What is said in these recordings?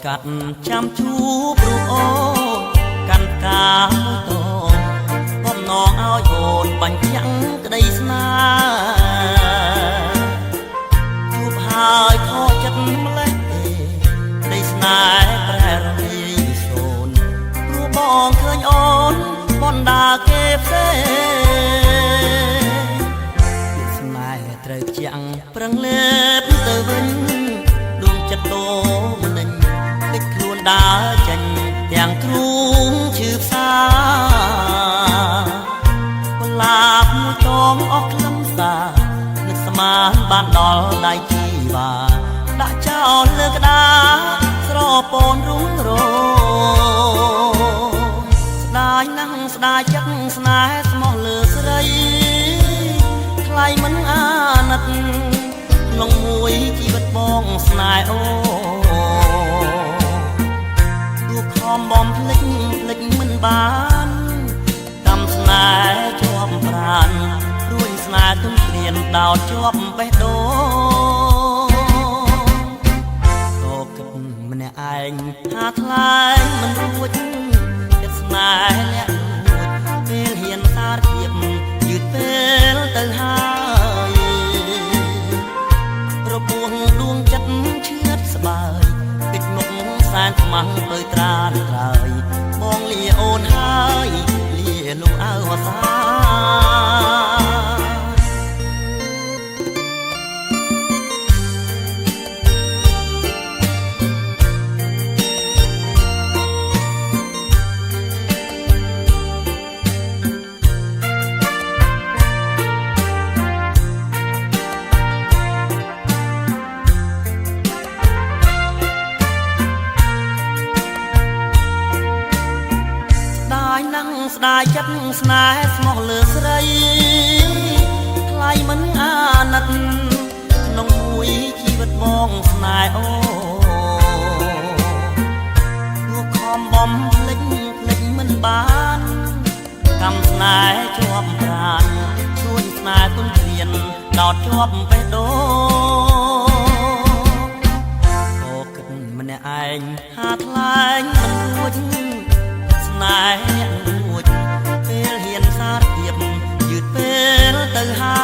កាត់ចាំជួបរូបអូនកាន់កាមួយតងបំណងឲ្យអូនបាញ់ចាំងក្តីស្នេហ៍ជួបហើយខកចិត្តម្លេះទេក្តីស្នេហ៍ប្រែរលាយសូនព្រោះបងឃើញអូនបណ្ដាគេផ្សេងស្នេហ៍ត្រូវជាងប្រឹងលេបទៅវិញដួងចិត្តតោម្នេញតិចខ្លួនដើរចេញទាំងទ្រូងឈឺផ្សាបន្លាបមួយចងអស់ខ្លឹមសារនឹកស្មានបានដល់ដៃជីវ៉ាដាក់ចោលលើក្តារស្រពូនរុងរស្ដាយណាស់ស្ដាយចិត្តស្នេហ៍ស្មោះលើស្រីថ្លៃមិនអាណិតក្នុងមួយជីវិតបងស្នេហ៍អូទូខំបំភ្លេចមិនបានកម្មស្នេហ៍ជាប់ប្រានរួញស្នេហ៍ទុំព្រានដោតជាប់បេះដូងក៏គិតម្នាក់ឯងថាថ្លៃមិនរួចចិត្តស្នេហ៍អ្នកលួចពេលហ៊ានសារភាពយឺតពេលទៅហើយរបួសដួងចិត្តឈឺស្បើយកិច្ចមុខសែនខ្មាំងទៅត្រានត្រើយបងលាអូនហើយលាលោកអើវសាស្ដាយចិត្តស្នេហ៍ស្មោះលើស្រីថ្លៃមិនអាណិតក្នុងមួយជីវិតបងស្នេហ៍អូទូខំបំភ្លេចមិនបានកម្មស្នេហ៍ជាប់ប្រាណជួញស្នេហ៍ទុំព្រានដោតជាប់បេះដូងក៏គិតម្នាក់ឯងថាថ្លៃមិនរួចស្នេហ៍អ្នកលួចពេលហ៊ានសារភាពយឺតពេលទៅហើ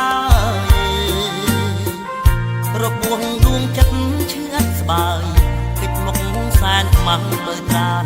យរបួសដួងចិត្តឈឺស្បើយកិច្ចមុខសែនខ្មាំងលើត្រាន